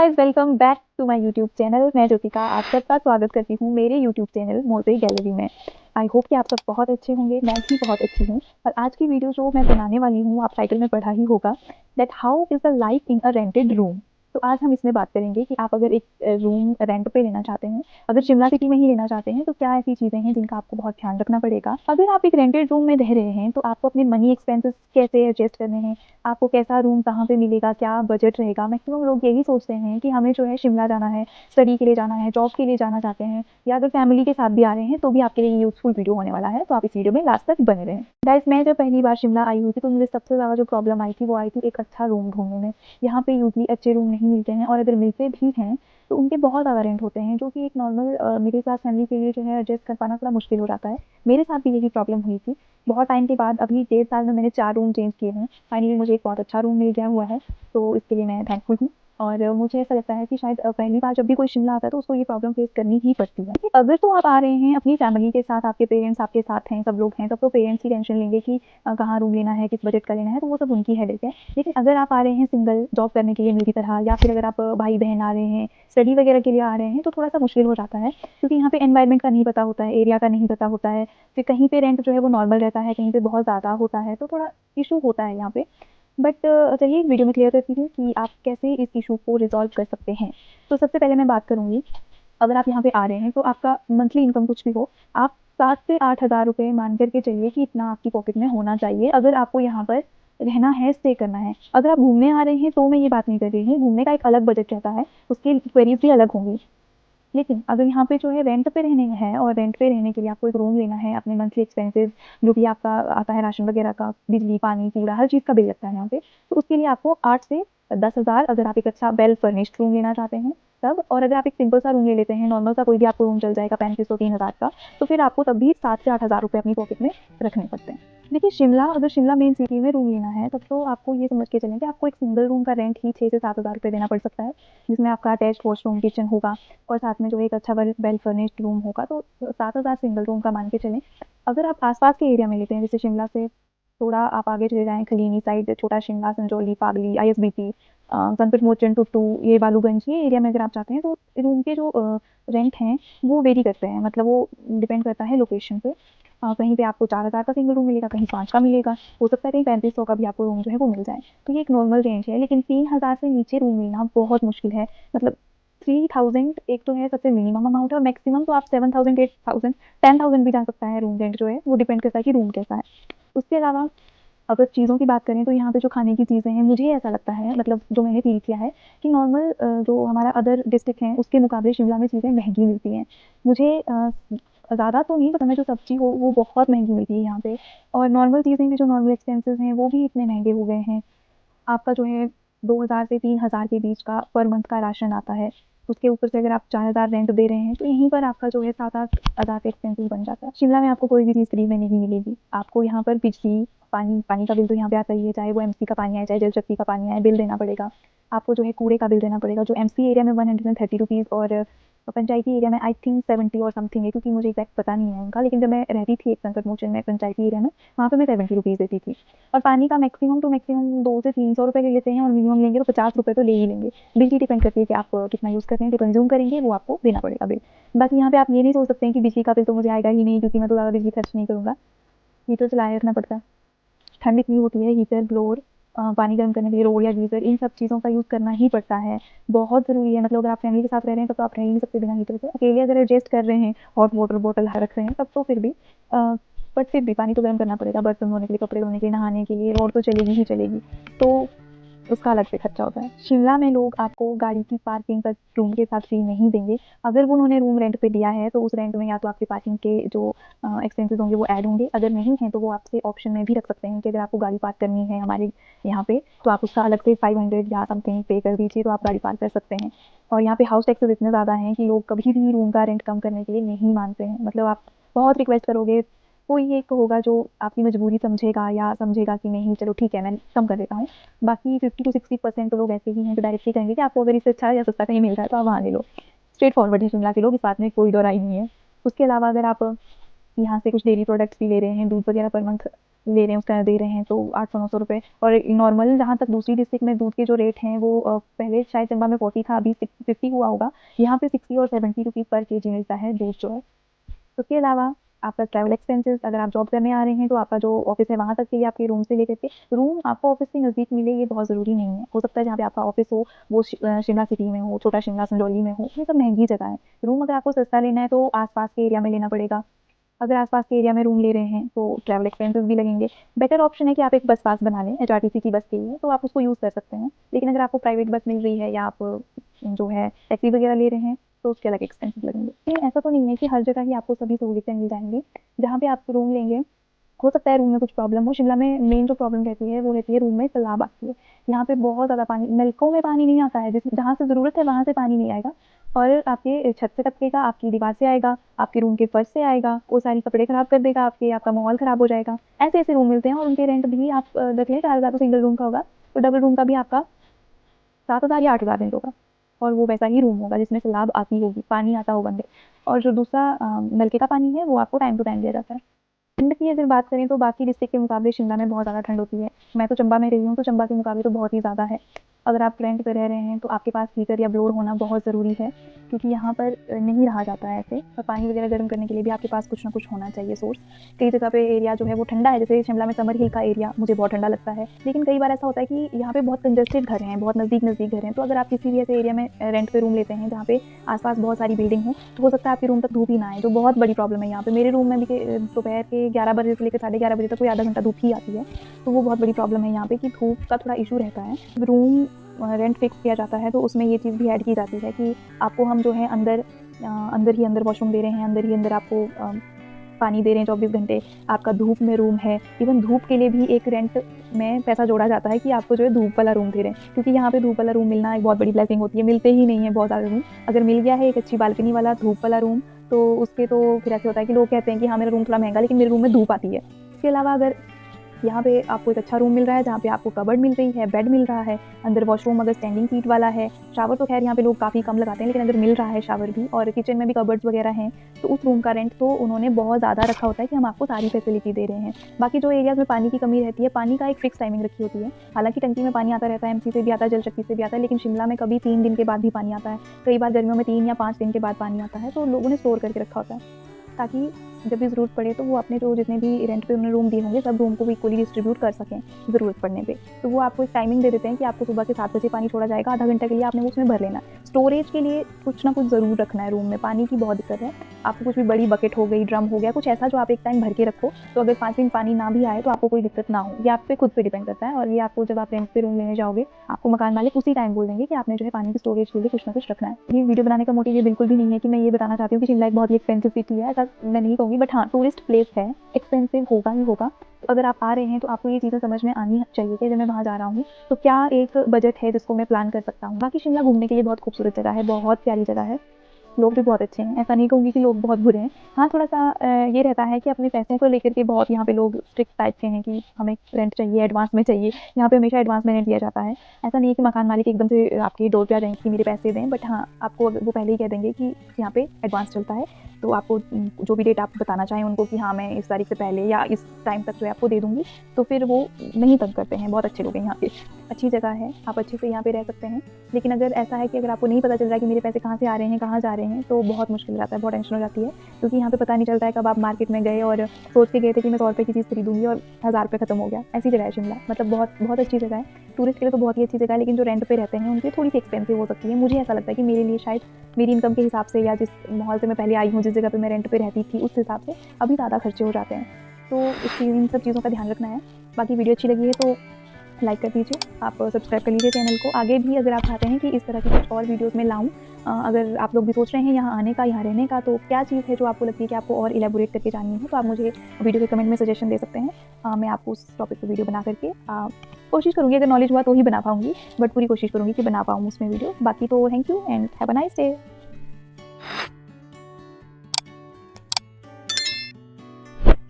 Guys, welcome back to my YouTube channel. मैं ज्योतिका आप सबका स्वागत करती हूँ मेरे यूट्यूब चैनल मोज़ेक गैलरी में। आई होप कि आप सब बहुत अच्छे होंगे। मैं भी बहुत अच्छी हूँ। और आज की वीडियो जो मैं बनाने वाली हूँ, आप टाइटल में पढ़ा ही होगा, that how is the life in a rented room. तो आज हम इसमें बात करेंगे कि आप अगर एक रूम रेंट पे लेना चाहते हैं, अगर शिमला सिटी में ही लेना चाहते हैं, तो क्या ऐसी चीज़ें हैं जिनका आपको बहुत ध्यान रखना पड़ेगा। अगर आप एक रेंटेड रूम में रह रहे हैं तो आपको अपने मनी एक्सपेंसेस कैसे एडजस्ट करने हैं, आपको कैसा रूम कहाँ पे मिलेगा, क्या बजट रहेगा। मैक्सिमम लोग यही सोचते हैं कि हमें जो है शिमला जाना है, स्टडी के लिए जाना है, जॉब के लिए जाना चाहते हैं, या अगर फैमिली के साथ भी आ रहे हैं तो भी आपके लिए यूजफुल वीडियो होने वाला है। तो आप इस वीडियो में लास्ट तक बने रहें। गाइस, मैं जब पहली बार शिमला आई हुई थी तो मुझे सबसे ज़्यादा जो प्रॉब्लम आई थी वो आई थी एक अच्छा रूम ढूंढने में। यहाँ पे यूजली अच्छे रूम नहीं मिलते हैं, और अगर मिलते भी हैं तो उनके बहुत ज़्यादा रेंट होते हैं, जो कि एक नॉर्मल मिडिल क्लास फैमिली के लिए जो है एडजस्ट कर पाना थोड़ा मुश्किल हो जाता है। मेरे साथ भी यही प्रॉब्लम हुई थी। बहुत टाइम के बाद अभी 1.5 साल में मैंने 4 रूम चेंज किए हैं। फाइनली मुझे एक बहुत अच्छा रूम मिल गया हुआ है, तो इसके लिए मैं थैंकफुल हूँ। और मुझे ऐसा लगता है कि शायद पहली बार जब भी कोई शिमला आता है तो उसको ये प्रॉब्लम फेस करनी ही पड़ती है। अगर तो आप आ रहे हैं अपनी फैमिली के साथ, आपके पेरेंट्स आपके साथ हैं, सब लोग हैं, तब तो पेरेंट्स ही टेंशन लेंगे कि कहाँ रूम लेना है, किस बजट का लेना है, तो वो सब उनकी हेडेक है। लेकिन अगर आप आ रहे हैं सिंगल जॉब करने के लिए मेरी तरह, या फिर अगर आप भाई बहन आ रहे हैं स्टडी वगैरह के लिए आ रहे हैं, तो थोड़ा सा मुश्किल हो जाता है, क्योंकि यहाँ पे एनवायरनमेंट का नहीं पता होता है, एरिया का नहीं पता होता है। फिर कहीं पे रेंट जो है वो नॉर्मल रहता है, कहीं पे बहुत ज़्यादा होता है, तो थोड़ा इशू होता है यहाँ पे। बट चलिए एक वीडियो में क्लियर करती हूँ कि आप कैसे इस इशू को रिजॉल्व कर सकते हैं। तो सबसे पहले मैं बात करूँगी, अगर आप यहाँ पे आ रहे हैं तो आपका मंथली इनकम कुछ भी हो, आप 7 से 8 हज़ार रुपये मान करके चलिए कि इतना आपकी पॉकेट में होना चाहिए, अगर आपको यहाँ पर रहना है, स्टे करना है। अगर आप घूमने आ रहे हैं तो मैं ये बात नहीं कर रही हूँ, घूमने का एक अलग बजट रहता है, उसकी क्वेरीज भी अलग होंगी। लेकिन अगर यहाँ पे जो है रेंट पे रहने है, और रेंट पे रहने के लिए आपको एक रूम लेना है, अपने मंथली एक्सपेंसेस जो भी आपका आता है, राशन वगैरह का, बिजली पानी कूड़ा हर चीज़ का बिल लगता है यहाँ पे, तो उसके लिए आपको 8 से 10 हज़ार, अगर आप एक अच्छा वेल फर्निश्ड रूम लेना चाहते हैं तब। और अगर आप एक सिंपल सा रूम ले लेते हैं, नॉर्मल सा कोई भी आपको रूम चल जाएगा 3500-3000 का, तो फिर आपको तब भी 7 से 8 हज़ार रुपये अपनी पॉकेट में रखने पड़ते हैं। देखिए, अगर शिमला मेन सिटी में रूम लेना है, तब तो आपको ये समझ के चलें कि आपको एक सिंगल रूम का रेंट ही 6 से 7 हज़ार रुपये देना पड़ सकता है, जिसमें आपका अटैच वॉशरूम किचन होगा, और साथ में जो एक अच्छा वेल फर्निश्ड रूम होगा। तो 7 हज़ार सिंगल रूम का मान के चलें। अगर आप आसपास के एरिया में लेते हैं, जैसे शिमला से थोड़ा आप आगे चले जाएँ, खलीनी साइड, छोटा शिमला, संजौली, फागली, ISBT, गणपत मोचन, टुट्टू, ये बालूगंज, ये एरिया में अगर आप जाते हैं तो रूम के जो रेंट हैं वो वेरी करते हैं, मतलब वो डिपेंड करता है लोकेशन पे। कहीं पे आपको 4 हज़ार का सिंगल रूम मिलेगा, कहीं 5 का मिलेगा, हो सकता है कहीं 3500 का भी आपको रूम जो है वो मिल जाए। तो ये एक नॉर्मल रेंज है, लेकिन 3 हज़ार से नीचे रूम मिलना बहुत मुश्किल है। मतलब 3000 एक तो है सबसे मिनिमम अमाउंट है, और मैक्सिमम तो आप 7000, 8000, 10,000 भी जा सकता है रूम रेंट जो है, वो डिपेंड करता है कि रूम कैसा है। उसके अलावा अगर चीज़ों की बात करें तो यहाँ पे जो खाने की चीज़ें हैं, मुझे ऐसा लगता है, मतलब जो मैंने फील किया है, कि नॉर्मल जो हमारा अदर डिस्ट्रिक्ट है उसके मुकाबले शिमला में चीज़ें महंगी मिलती हैं। मुझे ज़्यादा तो नहीं पता, मैं जो सब्जी हो वो बहुत महंगी मिलती है यहाँ पे। और नॉर्मल चीज़ें भी, जो नॉर्मल एक्सपेंसेस हैं, वो भी इतने महंगे हो गए हैं। आपका जो है 2000 से 3000 के बीच का पर मंथ का राशन आता है। उसके ऊपर से अगर आप 4000 रेंट दे रहे हैं, तो यहीं पर आपका जो है 7-8 हज़ार का एक्सपेंसेस बन जाता है। शिमला में आपको कोई भी चीज़ फ्री में नहीं मिलेगी। आपको यहाँ पर बिजली, पानी का बिल तो यहाँ पे आता ही है, चाहे वो MC का पानी आए, चाहे जल शक्ति का पानी आए, बिल देना पड़ेगा। आपको जो है कूड़े का बिल देना पड़ेगा, जो MC एरिया में 130 रुपीज़, और पंचायती एरिया में आई थिंक 70 और समथिंग है, क्योंकि मुझे एग्जैक्ट पता नहीं है उनका। लेकिन जब मैं रहती थी एक संकट मोचन में पंचायती एरिया में, वहाँ पे मैं 70 रुपीज़ देती थी। और पानी का मैक्सिमम टू मैक्सिमम 200 से 300 रुपये ले लेते हैं, और मिनिमम लेंगे तो 50 रुपये तो ले ही लेंगे। बिजली डिपेंड करती है कि आप कितना यूज़ करते हैं, जो कंज्यूम करेंगे वो आपको देना पड़ेगा बिल। बाकी यहाँ पे आप ये नहीं सोच सकते हैं कि बिजली का बिल तो मुझे आएगा ही नहीं, क्योंकि मैं तो ज़्यादा बिजली खर्च नहीं करूँगा। हीटर चलाए रखना पड़ता है, ठंड इतनी होती है, हीटर, ब्लोअर, पानी गर्म करने के लिए रोड या गीज़र, इन सब चीज़ों का यूज़ करना ही पड़ता है। बहुत ज़रूरी है, मतलब अगर आप फैमिली के साथ रह रहे हैं तब तो आप रह ही नहीं सकते बिना हीटर के। अकेले अगर एडजस्ट कर रहे हैं, हॉट वाटर बॉटल रख रहे हैं, तब तो फिर भी बट फिर भी पानी तो गर्म करना पड़ेगा, बर्तन धोने के लिए, कपड़े धोने के लिए, नहाने के लिए, रोड तो चलेगी ही चलेगी। तो उसका अलग से खर्चा होता है। शिमला में लोग आपको गाड़ी की पार्किंग पर रूम के साथ फ्री नहीं देंगे। अगर वो उन्होंने रूम रेंट पे लिया है तो उस रेंट में या तो आपकी पार्किंग के जो एक्सपेंसेस होंगे वो ऐड होंगे, अगर नहीं है तो वो आपसे ऑप्शन में भी रख सकते हैं कि अगर आपको गाड़ी पार्क करनी है हमारे यहाँ पे, तो आप उसका अलग से 500 या समथिंग पे कर दीजिए, तो आप गाड़ी पार्क कर सकते हैं। और यहाँ पे हाउस टैक्सेस इतने ज़्यादा हैं कि लोग कभी भी रूम का रेंट कम करने के लिए नहीं मानते हैं। मतलब आप बहुत रिक्वेस्ट करोगे, कोई एक होगा जो आपकी मजबूरी समझेगा, या समझेगा कि नहीं चलो ठीक है मैं कम कर देता हूँ। बाकी 50 to 60% तो लोग ऐसे ही हैं जो डायरेक्टली कहेंगे कि आपको अगर इससे अच्छा या सस्ता कहीं मिल रहा है तो आप वहाँ ले लो। स्ट्रेट फॉरवर्ड है शिमला के लोग, इस बात में कोई दो राय नहीं है। उसके अलावा अगर आप यहाँ से कुछ डेयरी प्रोडक्ट्स भी ले रहे हैं, दूध वगैरह पर मंथ ले रहे हैं, उसका दे रहे हैं, तो 800-900 रुपये। और नॉर्मल जहाँ तक दूसरी डिस्ट्रिक्ट में दूध के जो रेट हैं वो पहले शायद चंबा में 40 था, अभी 50 हुआ होगा। यहाँ पे 60 और 70 रुपीज़ पर केजी मिलता है दूध जो है। उसके अलावा आपका ट्रैवल एक्सपेंसेस, अगर आप जॉब करने आ रहे हैं तो आपका जो ऑफिस है वहाँ तक के लिए आपके रूम से लेकर के, रूम आपको ऑफिस के नज़दीक मिले ये बहुत ज़रूरी नहीं है। हो सकता है जहाँ पे आपका ऑफिस हो वो शिमला सिटी में हो, छोटा शिमला संजौली में हो, ये सब महंगी जगह है। रूम अगर आपको सस्ता लेना है तो आसपास के एरिया में लेना पड़ेगा। अगर आसपास के एरिया में रूम ले रहे हैं तो ट्रैवल एक्सपेंसेस भी लगेंगे। बेटर ऑप्शन है कि आप एक बस पास बना लें HRTC की बस के लिए, तो आप उसको यूज़ कर सकते हैं। लेकिन अगर आपको प्राइवेट बस मिल रही है या आप जो है टैक्सी वगैरह ले रहे हैं तो उसके अलग एक्सपेंसेस लगेंगे। लेकिन ऐसा तो नहीं है कि हर जगह ही आपको सभी सहूलियतें मिल जाएंगी। जहाँ पे आप रूम लेंगे हो सकता है रूम में कुछ प्रॉब्लम हो। शिमला में मेन जो प्रॉब्लम रहती है वो रहती है रूम में सैलाब आती है। यहाँ पे बहुत ज़्यादा पानी, नलकों में पानी नहीं आता है, जिस जहाँ से ज़रूरत है वहाँ से पानी नहीं आएगा और आपके छत से टपकेगा, आपकी दीवार से आएगा, आपके रूम के फर्श से आएगा, वो सारी कपड़े ख़राब कर देगा आपके, आपका माहौल ख़राब हो जाएगा। ऐसे ऐसे रूम मिलते हैं और उनके रेंट भी आप देख लें 4000 तो सिंगल रूम का होगा, तो डबल रूम का भी आपका 7000 या 8000 रेंट होगा। और वो वैसा ही रूम होगा जिसमें सैलाब आती होगी, पानी आता होगा अंदर। और जो दूसरा नलके का पानी है वो आपको टाइम टू टाइम दिया जाता है। ठंड की अगर बात करें तो बाकी डिस्ट्रिक्ट के मुकाबले शिमला में बहुत ज़्यादा ठंड होती है। मैं तो चंबा में रही हूँ, तो चंबा के मुकाबले तो बहुत ही ज़्यादा है। अगर आप रेंट पे रह रहे हैं तो आपके पास हीटर या ब्लोअर होना बहुत ज़रूरी है, क्योंकि यहाँ पर नहीं रहा जाता है ऐसे। और पानी वगैरह गर्म करने के लिए भी आपके पास कुछ ना कुछ होना चाहिए सोर्स। कई जगह पे एरिया जो है वो ठंडा है, जैसे शिमला में समर हिल का एरिया मुझे बहुत ठंडा लगता है। लेकिन कई बार ऐसा होता है कि यहाँ पे बहुत कंजस्टेड घर हैं, बहुत नज़दीक नज़दीक घर हैं। तो अगर आप किसी भी ऐसे एरिया में रेंट पे रूम लेते हैं जहाँ पे आसपास बहुत सारी बिल्डिंग हो, तो हो सकता है आपके रूम तक धूप ही ना आए, जो बहुत बड़ी प्रॉब्लम है यहाँ पे। मेरे रूम में भी दोपहर के 11 बजे से लेकर 11:30 बजे तक कोई आधा घंटा धूप ही आती है। तो वो बहुत बड़ी प्रॉब्लम है यहाँ पे कि धूप का थोड़ा इशू रहता है। रूम रेंट फिक्स किया जाता है तो उसमें ये चीज़ भी ऐड की जाती है कि आपको हम जो है अंदर ही अंदर वॉशरूम दे रहे हैं, अंदर ही अंदर आपको पानी दे रहे हैं 24 घंटे। आपका धूप में रूम है, इवन धूप के लिए भी एक रेंट में पैसा जोड़ा जाता है कि आपको जो है धूप वाला रूम दे रहे हैं, क्योंकि यहाँ पे धूप वाला रूम मिलना एक बहुत बड़ी ब्लेसिंग होती है। मिलते ही नहीं है बहुत सारे रूम। अगर मिल गया है एक अच्छी बालकनी वाला धूप वाला रूम, तो उसके तो फिर ऐसे होता है कि लोग कहते हैं कि हाँ मेरा रूम थोड़ा महंगा, लेकिन मेरे रूम में धूप आती है। इसके अलावा अगर यहाँ पे आपको एक अच्छा रूम मिल रहा है जहाँ पे आपको कबर्ड मिल रही है, बेड मिल रहा है, अंदर वॉशरूम अगर स्टैंडिंग सीट वाला है, शावर तो खैर यहाँ पे लोग काफ़ी कम लगाते हैं, लेकिन अगर मिल रहा है शावर भी और किचन में भी कबर्ड्स वगैरह हैं, तो उस रूम का रेंट तो उन्होंने बहुत ज़्यादा रखा होता है कि हम आपको सारी फैसिलिटी दे रहे हैं। बाकी जो एरियाज़ में पानी की कमी रहती है, पानी का एक फिक्स टाइमिंग रखी होती है। हालांकि टंकी में पानी आता रहता है, MC से भी आता है, जल शक्ति से भी आता है, लेकिन शिमला में कभी 3 दिन के बाद भी पानी आता है, कई बार गर्मियों में 3 या 5 दिन के बाद पानी आता है। तो लोगों ने स्टोर करके रखा होता है ताकि जब भी ज़रूरत पड़े तो वो अपने जो जितने भी रेंट पे उन्होंने रूम दिए होंगे सब रूम को भी इक्वली डिस्ट्रीब्यूट कर सकें ज़रूरत पड़ने पे। तो वो आपको एक टाइमिंग दे देते हैं कि आपको सुबह के 7 बजे पानी छोड़ा जाएगा, आधा घंटा के लिए आपने वो उसमें भर लेना है। स्टोरेज के लिए कुछ ना कुछ ज़रूर रखना है रूम में, पानी की बहुत दिक्कत है। आपको कुछ भी बड़ी बकेट हो गई, ड्रम हो गया, कुछ ऐसा जो आप एक टाइम भर के रखो, तो अगर 5 दिन पानी ना भी आए तो आपको कोई दिक्कत ना हो। ये आप पे खुद पे डिपेंड करता है। और ये आपको जब आप रेंट पे रूम लेने जाओगे, आपको मकान मालिक उसी टाइम बोल देंगे कि आपने जो है पानी की स्टोरेज के लिए कुछ ना कुछ रखना है। ये वीडियो बनाने का मोटिव ये बिल्कुल भी नहीं है कि मैं ये बताना चाहती हूँ कि शिमला एक बहुत ही एक्सपेंसिव सिटी है, ऐसा मैं नहीं कहूँगी। बट हाँ, टूरिस्ट प्लेस है, एक्सपेंसिव होगा ही होगा। तो अगर आप आ रहे हैं तो आपको ये चीज़ें समझ में आनी चाहिए कि जब मैं वहाँ जा रहा हूँ तो क्या एक बजट है जिसको मैं प्लान कर सकता हूँ। बाकी शिमला घूमने के लिए बहुत खूबसूरत जगह है, बहुत प्यारी जगह है, लोग भी बहुत अच्छे हैं। ऐसा नहीं कहूँगी कि लोग बहुत बुरे हैं। हाँ, थोड़ा-सा ये रहता है कि अपने पैसों को लेकर के बहुत यहाँ पे लोग स्ट्रिक्ट टाइप के हैं कि हमें रेंट चाहिए, एडवांस में चाहिए। यहाँ पे हमेशा एडवांस में रेंट लिया जाता है। ऐसा नहीं है कि मकान मालिक एकदम से आपकी डोर पे आ जाएँगे कि मेरे पैसे दें, बट हाँ, आपको वो पहले ही कह देंगे कि यहाँ पे एडवांस चलता है। तो आपको जो भी डेट आप बताना चाहें उनको कि हाँ, मैं इस तारीख से पहले या इस टाइम तक जो है आपको दे दूँगी, तो फिर वो नहीं तंग करते हैं। बहुत अच्छे लोग हैं यहाँ के। अच्छी जगह है, आप अच्छे से यहाँ पे रह सकते हैं। लेकिन अगर ऐसा है कि अगर आपको नहीं पता चल रहा है कि मेरे पैसे कहाँ से आ रहे हैं, कहाँ जा रहे हैं, तो बहुत मुश्किल हो जाता है, बहुत टेंशन हो जाती है। क्योंकि यहाँ पे पता नहीं चलता है कब आप मार्केट में गए और सोच के गए थे कि मैं 100 रुपये की चीज़ खरीदूँगी और 1000 रुपये खत्म हो गया। ऐसी जगह है शिमला, मतलब बहुत बहुत अच्छी जगह है। टूरिस्ट के लिए तो बहुत ही अच्छी जगह है, लेकिन जो रेंट पे रहते हैं उनके लिए थोड़ी-सी एक्सपेंसिव हो सकती है। मुझे ऐसा लगता है कि मेरे लिए शायद मेरी इनकम के हिसाब से या जिस माहौल से मैं पहले आई हूँ, जिस जगह पे मैं रेंट पे रहती थी, उस हिसाब से अभी ज़्यादा खर्चे हो जाते हैं। तो इन सब चीज़ों का ध्यान रखना है। बाकी वीडियो अच्छी लगी है तो लाइक कर दीजिए, आप सब्सक्राइब कर लीजिए चैनल को। आगे भी अगर आप चाहते हैं कि इस तरह की कुछ और वीडियोस मैं लाऊं, अगर आप लोग भी सोच रहे हैं यहाँ आने का, यहाँ रहने का, तो क्या चीज़ है जो आपको लगती है कि आपको और इलेबोरेट करके जाननी है, तो आप मुझे वीडियो के कमेंट में सजेशन दे सकते हैं। मैं आपको उस टॉपिक पर वीडियो बना करके कोशिश करूँगी, अगर नॉलेज हुआ तो ही बना पाऊँगी, बट पूरी कोशिश करूँगी कि बना पाऊँ उसमें वीडियो। बाकी तो thank you and have a nice day.